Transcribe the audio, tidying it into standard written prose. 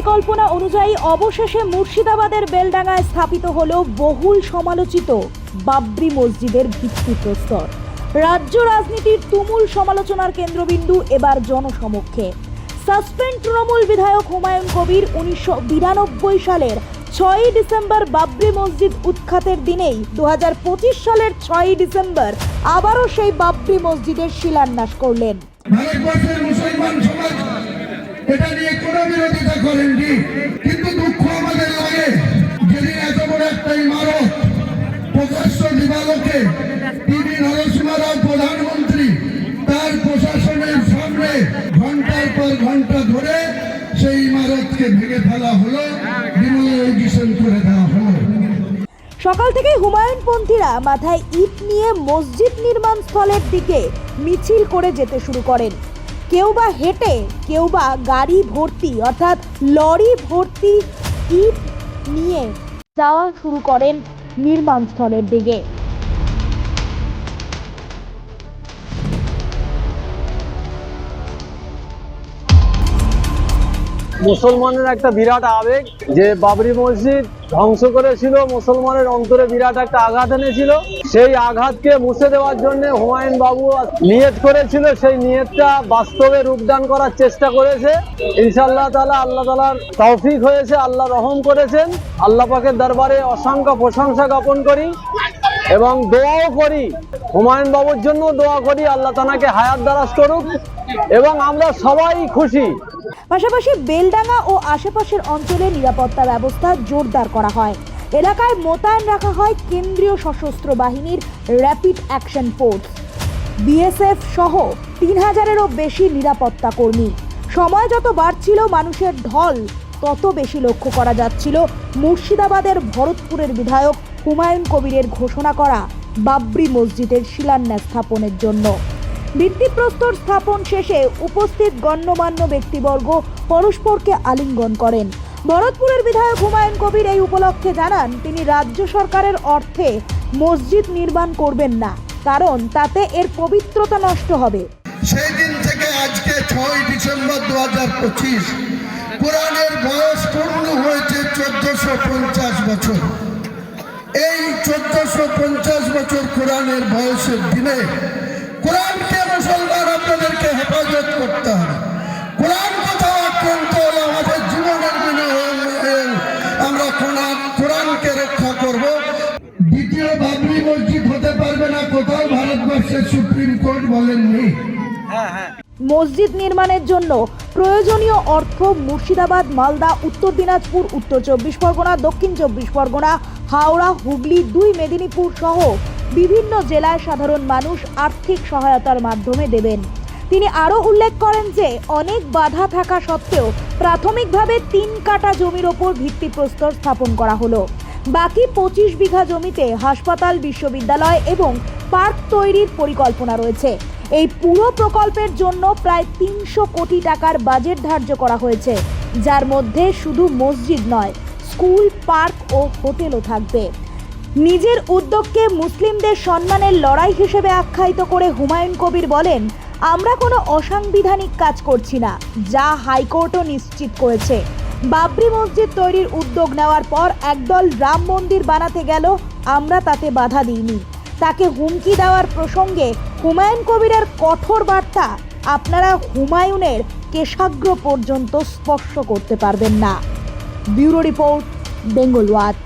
পরিকল্পনা অনুযায়ী অবশেষে মুর্শিদাবাদের বেলডাঙ্গায় স্থাপিত হলো বহুল সমালোচিত বাবরি মসজিদের ভিত্তিপ্রস্তর। রাজ্য রাজনীতির তুমুল সমালোচনার কেন্দ্রবিন্দু এবার জনসমক্ষে। সাসপেন্ড তৃণমূল বিধায়ক হুমায়ুন কবির 1992 সালের 6ই ডিসেম্বর বাবরি মসজিদ উৎখাতের দিনেই 2025 সালের 6ই ডিসেম্বর আবারও সেই বাবরি মসজিদের শিলান্যাস করলেন। ভারতবর্ষের মুসলমান সমাজ এটা নিয়ে কোনো বিরোধিতা করেননি, কিন্তু দুঃখ আমাদের লাগে যেদিন এত বড় একটা ইমারত প্রকাশ্য দিবালোকে টিভি নরসিংহ রাও প্রধানমন্ত্রী তার প্রশাসনের সামনে ঘন্টার পর ঘন্টা ধরে সেই ইমারতকে ভেঙে ফেলা হলো, ডিমোলিশন করে দেওয়া হলো। সকাল থেকে হুমায়ুনপন্থীরা মাথায় ইট নিয়ে মসজিদ নির্মাণ স্থলের দিকে মিছিল করে যেতে শুরু করেন। কেউ বা হেঁটে, কেউ বা গাড়ি ভর্তি অর্থাৎ লরি ভর্তি ইট নিয়ে যাওয়া শুরু করেন নির্মাণ স্থলের দিকে। মুসলমানের একটা বিরাট আবেগ যে বাবরি মসজিদ ধ্বংস করেছিল, মুসলমানের অন্তরে বিরাট একটা আঘাত এনেছিল। সেই আঘাতকে মুছে দেওয়ার জন্য হুমায়ুন বাবু নিয়ত করেছিল, সেই নিয়তটা বাস্তবে রূপদান করার চেষ্টা করেছে। ইনশাআল্লাহ তাআলা আল্লাহ তাআলার তৌফিক হয়েছে, আল্লাহ রহম করেছেন। আল্লাহ পাকের দরবারে অসংখ্য প্রশংসা জ্ঞাপন করি এবং দোয়াও করি, হুমায়ুন বাবুর জন্য দোয়া করি আল্লাহ তাআলাকে হায়াত দারাজ করুক এবং আমরা সবাই খুশি। পাশাপাশি বেলডাঙ্গা ও আশেপাশের অঞ্চলে নিরাপত্তা ব্যবস্থা জোরদার করা হয়। এলাকায় মোতায়েন রাখা হয় কেন্দ্রীয় সশস্ত্র বাহিনীর র্যাপিড অ্যাকশন ফোর্স বিএসএফ সহ 3000-এরও বেশি নিরাপত্তা কর্মী। সময় যত বাড়ছিল মানুষের ঢল তত বেশি লক্ষ্য করা যাচ্ছিল মুর্শিদাবাদের ভরতপুরের বিধায়ক হুমায়ুন কবিরের ঘোষণা করা বাবরি মসজিদের শিলান্যাস স্থাপনের জন্য। ভিত্তিপ্রস্তর স্থাপন শেষে উপস্থিত গণ্যমান্য ব্যক্তিবর্গ পরস্পরকে আলিঙ্গন করেন। ভরতপুরের বিধায়ক হুমায়ুন কবির এই উপলক্ষে জানান, তিনি রাজ্য সরকারের অর্থে মসজিদ নির্মাণ করবেন না, কারণ তাতে এর পবিত্রতা নষ্ট হবে। সেই দিন থেকে আজকে 6 ডিসেম্বর 2025 কোরআনের বয়স পূর্ণ হয়েছে 1450 বছর। এই 1450 বছর কোরআনের বয়সের দিনে কোরআনকে মুসলমান আপনাদেরকে হেফাজত করতে হবে। কোরআন কোথাও আক্রান্ত হলে আমাদের জীবনের বিনিময়ে আমরা কোরআনকে রক্ষা করব। দ্বিতীয় বাবরি মসজিদ হতে পারবে না, কোথাও ভারতবর্ষের সুপ্রিম কোর্ট বলেননি। মসজিদ নির্মাণের জন্য প্রয়োজনীয় অর্থ মুর্শিদাবাদ, মালদা, উত্তর দিনাজপুর, উত্তর 24 পরগনা, দক্ষিণ 24 পরগনা, হাওড়া, হুগলি, 2 মেদিনীপুর সহ বিভিন্ন জেলায় সাধারণ মানুষ আর্থিক সহায়তার মাধ্যমে দেবেন। তিনি আরও উল্লেখ করেন যে অনেক বাধা থাকা সত্ত্বেও প্রাথমিকভাবে 3 কাঠা জমির ওপর ভিত্তিপ্রস্তর স্থাপন করা হলো। বাকি 25 বিঘা জমিতে হাসপাতাল, বিশ্ববিদ্যালয় এবং পার্ক তৈরির পরিকল্পনা রয়েছে। এই পুরো প্রকল্পের জন্য প্রায় 300 কোটি টাকার বাজেট ধার্য করা হয়েছে, যার মধ্যে শুধু মসজিদ নয়, স্কুল, পার্ক ও হোটেলও থাকবে। নিজের উদ্যোগকে মুসলিমদের সম্মানের লড়াই হিসেবে আখ্যায়িত করে হুমায়ুন কবির বলেন, আমরা কোনো অসাংবিধানিক কাজ করছি না, যা হাইকোর্টও নিশ্চিত করেছে। বাবরি মসজিদ তৈরির উদ্যোগ নেওয়ার পর একদল রাম মন্দির বানাতে গেল, আমরা তাতে বাধা দিইনি। তাকে হুমকি দেওয়ার প্রসঙ্গে হুমায়ুন কবিরের কঠোর বার্তা, আপনারা হুমায়ুনের কেশাগ্র পর্যন্ত স্পর্শ করতে পারবেন না। Bureau report, Bengal watch.